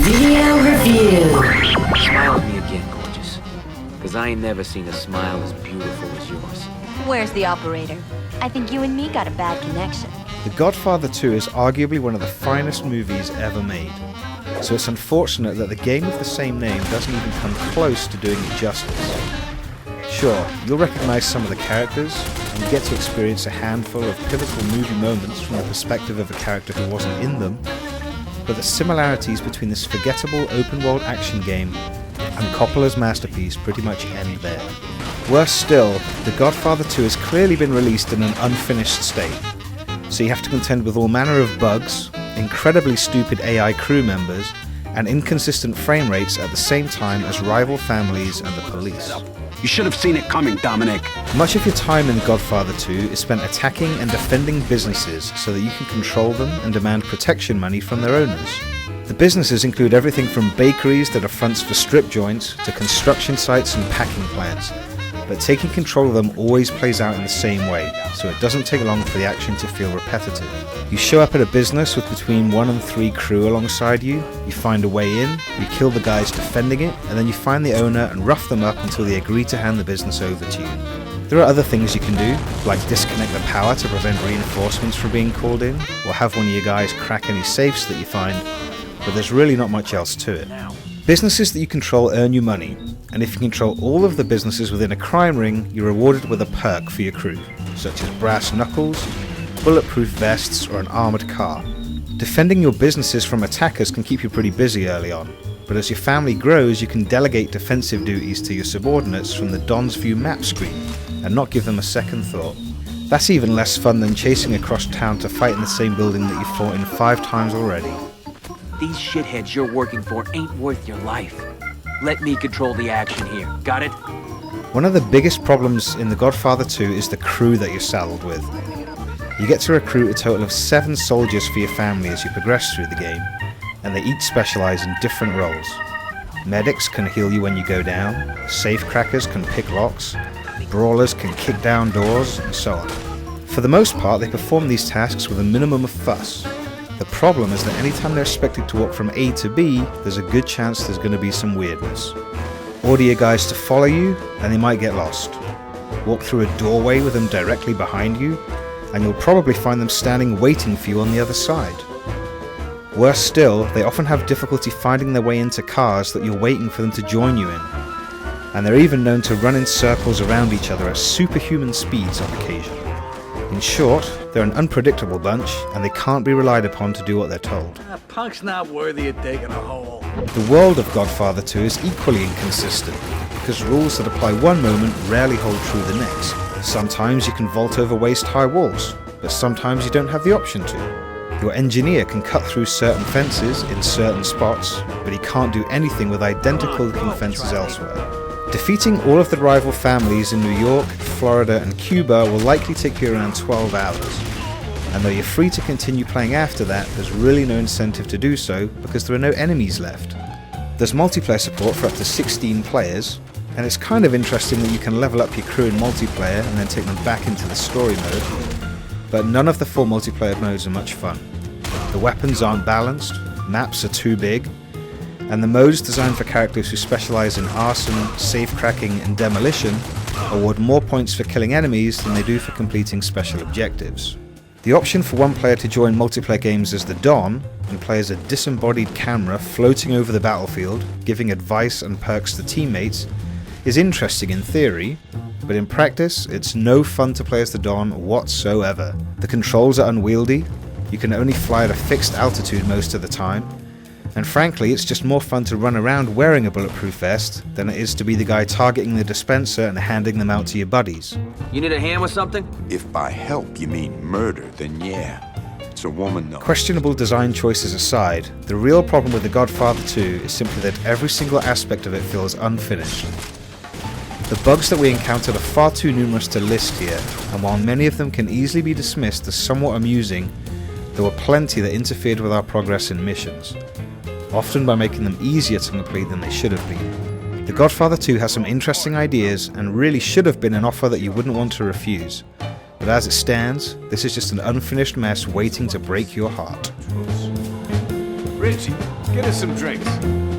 Video review. Smile at me again, gorgeous. Because I ain't never seen a smile as beautiful as yours. Where's the operator? I think you and me got a bad connection. The Godfather 2 is arguably one of the finest movies ever made, so it's unfortunate that the game of the same name doesn't even come close to doing it justice. Sure, you'll recognize some of the characters, and you get to experience a handful of pivotal movie moments from the perspective of a character who wasn't in them, but the similarities between this forgettable open-world action game and Coppola's masterpiece pretty much end there. Worse still, The Godfather 2 has clearly been released in an unfinished state, so you have to contend with all manner of bugs, incredibly stupid AI crew members, and inconsistent frame rates at the same time as rival families and the police. You should have seen it coming, Dominic. Much of your time in The Godfather 2 is spent attacking and defending businesses so that you can control them and demand protection money from their owners. The businesses include everything from bakeries that are fronts for strip joints to construction sites and packing plants, but taking control of them always plays out in the same way, so it doesn't take long for the action to feel repetitive. You show up at a business with between 1 and 3 crew alongside you, you find a way in, you kill the guys defending it, and then you find the owner and rough them up until they agree to hand the business over to you. There are other things you can do, like disconnect the power to prevent reinforcements from being called in, or have one of your guys crack any safes that you find, but there's really not much else to it. Businesses that you control earn you money, and if you control all of the businesses within a crime ring, you're rewarded with a perk for your crew, such as brass knuckles, bulletproof vests, or an armoured car. Defending your businesses from attackers can keep you pretty busy early on, but as your family grows, you can delegate defensive duties to your subordinates from the Don's View map screen, and not give them a second thought. That's even less fun than chasing across town to fight in the same building that you fought in 5 times already. These shitheads you're working for ain't worth your life. Let me control the action here, got it? One of the biggest problems in The Godfather 2 is the crew that you're saddled with. You get to recruit a total of 7 soldiers for your family as you progress through the game, and they each specialize in different roles. Medics can heal you when you go down, safecrackers can pick locks, brawlers can kick down doors, and so on. For the most part, they perform these tasks with a minimum of fuss. The problem is that anytime they're expected to walk from A to B, there's a good chance there's going to be some weirdness. Order your guys to follow you, and they might get lost. Walk through a doorway with them directly behind you, and you'll probably find them standing waiting for you on the other side. Worse still, they often have difficulty finding their way into cars that you're waiting for them to join you in. And they're even known to run in circles around each other at superhuman speeds on occasion. In short, they're an unpredictable bunch, and they can't be relied upon to do what they're told. That punk's not worthy of digging a hole. The world of Godfather 2 is equally inconsistent, because rules that apply one moment rarely hold true the next. Sometimes you can vault over waist-high walls, but sometimes you don't have the option to. Your engineer can cut through certain fences in certain spots, but he can't do anything with identical-looking fences elsewhere. Defeating all of the rival families in New York, Florida, and Cuba will likely take you around 12 hours. And though you're free to continue playing after that, there's really no incentive to do so because there are no enemies left. There's multiplayer support for up to 16 players, and it's kind of interesting that you can level up your crew in multiplayer and then take them back into the story mode. But none of the 4 multiplayer modes are much fun. The weapons aren't balanced, maps are too big, and the modes designed for characters who specialize in arson, safecracking, and demolition award more points for killing enemies than they do for completing special objectives. The option for one player to join multiplayer games as the Don and play as a disembodied camera floating over the battlefield, giving advice and perks to teammates, is interesting in theory, but in practice it's no fun to play as the Don whatsoever. The controls are unwieldy, you can only fly at a fixed altitude most of the time, and frankly it's just more fun to run around wearing a bulletproof vest than it is to be the guy targeting the dispenser and handing them out to your buddies. You need a hand with something? If by help you mean murder, then yeah. It's a woman though. Questionable design choices aside, the real problem with The Godfather 2 is simply that every single aspect of it feels unfinished. The bugs that we encountered are far too numerous to list here, and while many of them can easily be dismissed as somewhat amusing, there were plenty that interfered with our progress in missions, often by making them easier to complete than they should have been. The Godfather 2 has some interesting ideas and really should have been an offer that you wouldn't want to refuse, but as it stands, this is just an unfinished mess waiting to break your heart. Richie, Get us some drinks.